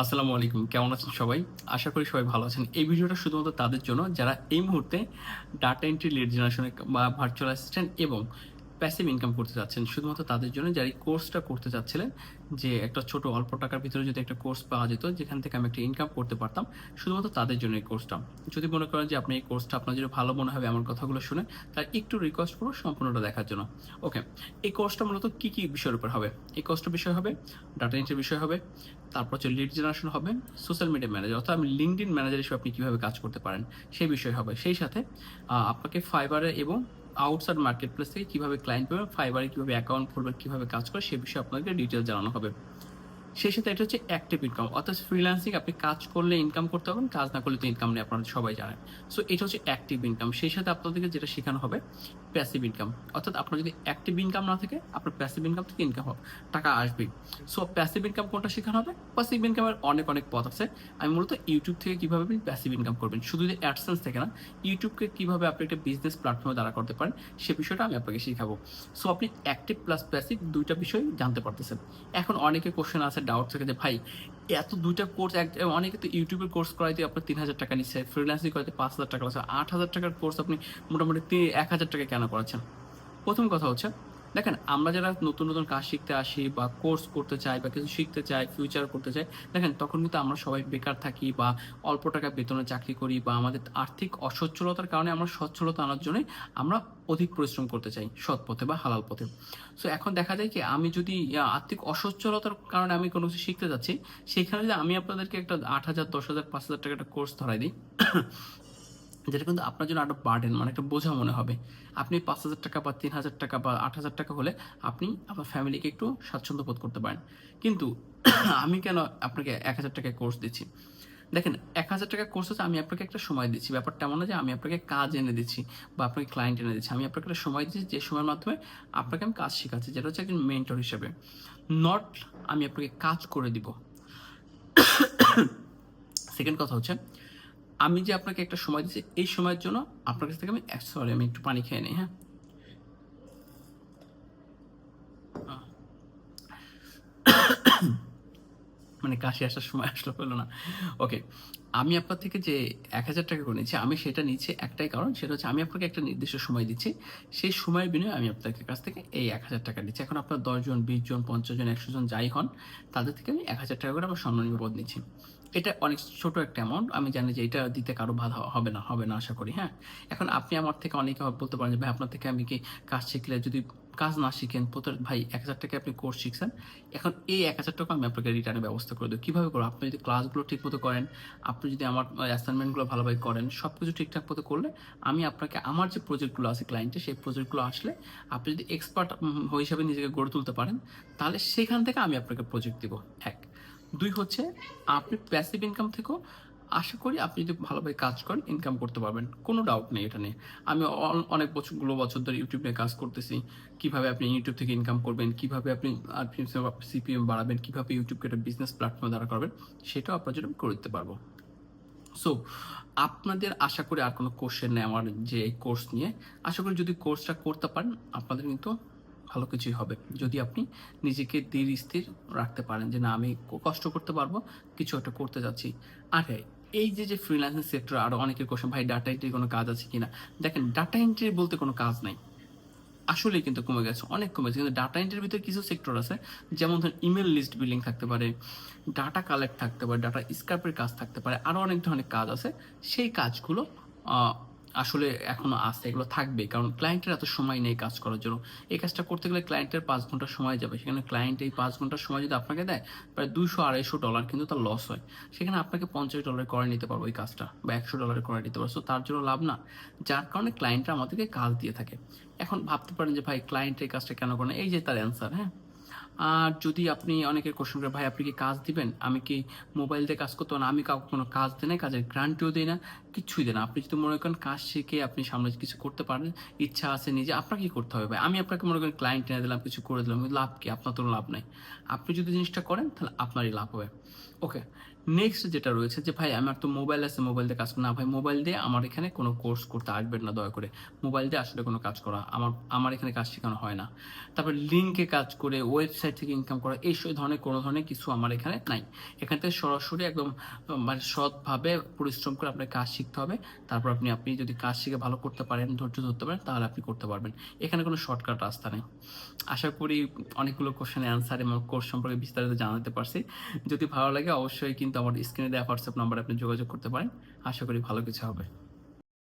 আসসালামু আলাইকুম। কেমন আছেন সবাই? আশা করি সবাই ভালো আছেন। এই ভিডিওটা শুধুমাত্র তাদের জন্য যারা এই মুহূর্তে ডাটা এন্ট্রি, লিড জেনারেশন বা ভার্চুয়াল অ্যাসিস্ট্যান্ট এবং প্যাসিভ ইনকাম করতে চাচ্ছেন। শুধুমাত্র তাদের জন্য যারা এই কোর্সটা করতে চাচ্ছিলেন যে একটা ছোট অল্প টাকার ভিতরে যদি একটা কোর্স পাওয়া যেত যেখান থেকে আমি একটা ইনকাম করতে পারতাম, শুধুমাত্র তাদের জন্য এই কোর্সটা। যদি মনে করেন যে আপনি এই কোর্সটা আপনার জন্য ভালো মনে হবে এমন কথাগুলো শুনে, তাহলে একটু রিকোয়েস্ট করব সম্পূর্ণটা দেখার জন্য। ওকে, এই কোর্সটা মূলত কী বিষয়ের উপর হবে? এই কোর্সটার বিষয় হবে ডাটা এন্ট্রির বিষয় হবে, তারপর হচ্ছে লিড জেনারেশন হবে, সোশ্যাল মিডিয়া ম্যানেজার অর্থাৎ আমি লিঙ্কডইন ম্যানেজার হিসেবে আপনি কীভাবে কাজ করতে পারেন সেই বিষয় হবে। সেই সাথে আপনাকে ফাইবারে এবং আউটসাইড মার্কেট প্লেস থেকে কীভাবে ক্লায়েন্ট পাবেন, ফাইবারে কীভাবে অ্যাকাউন্ট খুলবেন, কীভাবে কাজ করে সে বিষয়ে আপনাকে ডিটেলস জানানো হবে। সেই সাথে এটা হচ্ছে অ্যাক্টিভ ইনকাম অর্থাৎ ফ্রিল্যান্সিং, আপনি কাজ করলে ইনকাম করতে পারবেন, কাজ না করলে তো ইনকাম নেই, আপনারা সবাই জানেন। সো এটা হচ্ছে অ্যাক্টিভ ইনকাম। সেই সাথে আপনাদেরকে যেটা শেখানো হবে প্যাসিভ ইনকাম, অর্থাৎ আপনার যদি অ্যাক্টিভ ইনকাম না থাকে আপনার প্যাসিভ ইনকাম থেকে ইনকাম হবে, টাকা আসবেই। সো প্যাসিভ ইনকাম কোনটা শেখানো হবে? প্যাসিভ ইনকামের অনেক পথ আছে। আমি মূলত ইউটিউব থেকে কীভাবে আপনি প্যাসিভ ইনকাম করবেন, শুধু যে অ্যাডসেন্স থেকে না, ইউটিউবকে কীভাবে আপনি একটা বিজনেস প্ল্যাটফর্মে দাঁড়া করতে পারেন সে বিষয়টা আমি আপনাকে শেখাবো। সো আপনি অ্যাক্টিভ প্লাস প্যাসিভ দুইটা বিষয় জানতে পারতেছেন। এখন অনেকে কোশ্চেন আছে, ডাউট থাকে যে ভাই এত দুইটা কোর্স অনেকে তো ইউটিউবের কোর্স করাইতে আপনার ৩,০০০ টাকা নিচ্ছে, ফ্রিল্যান্সিং করাইতে ৫,০০০ টাকা লাগছে, ৮,০০০ টাকার কোর্স আপনি মোটামুটি ১,০০০ টাকায় কেন করাচ্ছেন? প্রথম কথা হচ্ছে, দেখেন আমরা যারা নতুন কাজ শিখতে আসি বা কোর্স করতে চাই বা কিছু শিখতে চাই, ফিউচার করতে চাই, দেখেন তখন কিন্তু আমরা সবাই বেকার থাকি বা অল্প টাকা বেতনে চাকরি করি বা আমাদের আর্থিক অসচ্ছলতার কারণে আমরা সচ্ছলতা আনার জন্যই আমরা অধিক পরিশ্রম করতে চাই সৎ পথে বা হালাল পথে। সো এখন দেখা যায় কি আমি যদি আর্থিক অসচ্ছলতার কারণে আমি কোনো কিছু শিখতে যাচ্ছি, সেখানে যদি আমি আপনাদেরকে একটা ৮,০০০, ১০,০০০, ৫,০০০ টাকা একটা কোর্স ধরাই দিই, যেটা কিন্তু আপনার জন্য একটা বার্ডেন মানে একটা বোঝা মনে হবে। আপনি ৫,০০০ টাকা বা ৩,০০০ টাকা বা ৮,০০০ টাকা হলে আপনি আপনার ফ্যামিলিকে একটু স্বাচ্ছন্দ্য বোধ করতে পারেন। কিন্তু আমি কেন আপনাকে ১,০০০ টাকায় কোর্স দিচ্ছি? দেখেন ১,০০০ টাকার কোর্স হচ্ছে আমি আপনাকে একটা সময় দিচ্ছি। ব্যাপারটা এমন না যে আমি আপনাকে কাজ এনে দিচ্ছি বা আপনাকে ক্লায়েন্ট এনে দিচ্ছি। আমি আপনাকে একটা সময় দিচ্ছি যে সময়ের মাধ্যমে আপনাকে আমি কাজ শেখাচ্ছি। যেটা হচ্ছে একজন মেন্টর হিসেবে। নট আমি আপনাকে কাজ করে দিব। সেকেন্ড কথা হচ্ছে, আমি যে আপনাকে একটা সময় দিচ্ছি, এই সময়ের জন্য আপনার কাছ থেকে আমি একটু পানি খেয়ে নিই, হ্যাঁ? মানে কাশি আসার সময় আসলো হলো না। ওকে। আমি আপনার থেকে যে ৳১,০০০ করে নিচ্ছি, আমি সেটা নিচ্ছি একটাই কারণ, সেটা হচ্ছে আমি আপনাকে একটা নির্দিষ্ট সময় দিচ্ছি। সেই সময়ের বিনিময়ে আমি আপনাদের কাছ থেকে এই ৳১,০০০ নিচ্ছি। এখন আপনার ১০ জন, ২০ জন, ৫০ জন, ১০০ জন যাই হন, তাদের থেকে আমি ৳১,০০০ করে আমার সম্মানীয় বোধ নিচ্ছি। এটা অনেক ছোট একটা অ্যামাউন্ট। আমি জানি যে এটা দিতে কারো বাধা হবে না আশা করি, হ্যাঁ? এখন আপনি আমার থেকে অনেকে বলতে পারেন যে, "ভাই আপনার থেকে আমি কি কাজ শিখলে যদি কাজ না শিখেন ভাই ৳১,০০০ আপনি কোর্স শিখছেন। এখন এই ৳১,০০০ আমি আপনাকে রিটার্নের ব্যবস্থা করে দেব।" কিভাবে করব? আপনি যদি ক্লাসগুলো ঠিকমতো করেন, আপনি যদি আমার অ্যাসাইনমেন্টগুলো ভালোভাবে করেন, সবকিছু ঠিকঠাক মতো করলে আমি আপনাকে আমার যে প্রজেক্টগুলো আছে ক্লায়েন্টের, সেই প্রজেক্টগুলো আসলে আপনি যদি এক্সপার্ট হিসাবে নিজেকে গড়ে তুলতে পারেন, তাহলে সেখান থেকে আমি আপনাকে প্রজেক্ট দিব ১। ২ হচ্ছে আপনি প্যাসিভ ইনকাম থেকেও আশা করি আপনি যদি ভালোভাবে কাজ করেন ইনকাম করতে পারবেন। কোনো ডাউট নেই এটা নিয়ে। আমি অনেক বছর ধরে ইউটিউব নিয়ে কাজ করতেছি। কিভাবে আপনি ইউটিউব থেকে ইনকাম করবেন, কিভাবে আপনি সিপিএম বাড়াবেন, কিভাবে ইউটিউবকে একটা বিজনেস প্ল্যাটফর্মে দাঁড়া করবেন, সেটাও আপনার জন্য আমি করে দিতে পারবো। সো আপনাদের আশা করি আর কোনো কোয়েশ্চেন নেই আমার যে এই কোর্স নিয়ে। আশা করি যদি কোর্সটা করতে পারেন আপনাদের কিন্তু ভালো কিছুই হবে। যদি আপনি নিজেকে ধীর স্থির রাখতে পারেন যে না আমি কষ্ট করতে পারবো, কিছু একটা করতে যাচ্ছি। আর হ্যাঁ, এই যে ফ্রিল্যান্সিং সেক্টর আরো অনেকের কোয়েশ্চেন, ভাই ডাটা এন্ট্রির কোনো কাজ আছে কিনা? দেখেন ডাটা এন্ট্রি বলতে কোনো কাজ নাই। আসলেই কিন্তু কমে গেছে, অনেক কমেছে। কিন্তু ডাটা এন্ট্রির ভিতরে কিছু সেক্টর আছে, যেমন ধরুন ইমেইল লিস্ট বিল্ডিং থাকতে পারে, ডাটা কালেক্ট থাকতে পারে, ডাটা স্ক্র্যাপের কাজ থাকতে পারে, আরো অনেক ধরনের কাজ আছে। সেই কাজগুলো আ আসলে এখনো আছে, এগুলো থাকবেই। কারণ ক্লায়েন্টের এত সময় নেই কাজ করার জন্য। এই কাজটা করতে গেলে ক্লায়েন্টের ৫ ঘন্টা সময় যাবে। সেখানে ক্লায়েন্ট এই ৫ ঘন্টার সময় যদি আপনাকে দেয়, প্রায় $২০০-$২৫০ কিন্তু তার লস হয়। সেখানে আপনাকে $৫০ করে নিতে পারবো এই কাজটা বা $১০০ করে নিতে পারবো। সো তার জন্য লাভ না? যার কারণে ক্লায়েন্টরা আমাদেরকে কাজ দিয়ে থাকে। এখন ভাবতে পারেন যে ভাই ক্লায়েন্ট এই কাজটা কেন করে না? এই যে তার অ্যান্সার, হ্যাঁ? আর যদি আপনি অনেকের কোয়েশ্চেন করে, ভাই আপনি কি কাজ দিবেন? আমি কি মোবাইল দিয়ে কাজ করতে পারবো না? আমি কাউকে কোনো কাজ দিই না, কাজের গ্যারান্টিও দেই না। কিছুই দেয় না। আপনি যদি মনে করেন কাজ শিখে আপনি সামনে কিছু করতে পারেন, ইচ্ছা আছে নিজে, আপনার কি করতে হবে ভাই? আমি আপনাকে মনে করেন ক্লায়েন্ট এনে দিলাম, কিছু করে দিলাম। কিন্তু লাভ কি? আপনার তো লাভ নাই। আপনি যদি জিনিসটা করেন তাহলে আপনারই লাভ হবে। ওকে। নেক্সট যেটা রয়েছে যে ভাই আমার তো মোবাইল আছে, মোবাইল দিয়ে কাজ না ভাই মোবাইল দিয়ে আমার এখানে কোনো কোর্স করতে আসবেন না দয়া করে। মোবাইল দিয়ে আসলে কোনো কাজ করা আমার এখানে কাজ শেখানো হয় না। তারপর লিঙ্কে কাজ করে ওয়েবসাইট থেকে ইনকাম করা এই ধরনের কোনো ধরনের কিছু আমার এখানে নাই। এখান থেকে সরাসরি একদম মানে সৎভাবে পরিশ্রম করে আপনার কাজ শিখতে হবে। তারপর আপনি যদি কাজ শিখে ভালো করতে পারেন, ধৈর্য ধরতে পারেন তাহলে আপনি করতে পারবেন। এখানে কোনো শর্টকাট রাস্তা নেই। আশা করি অনেকগুলো কোশ্চেনের অ্যান্সার এবং কোর্স সম্পর্কে বিস্তারিত জানাতে পারছি। যদি ভালো লাগে অবশ্যই কিন্তু আমার স্ক্রিনে দেওয়া হোয়াটসঅ্যাপ নাম্বারে আপনি যোগাযোগ করতে পারেন। আশা করি ভালো কিছু হবে।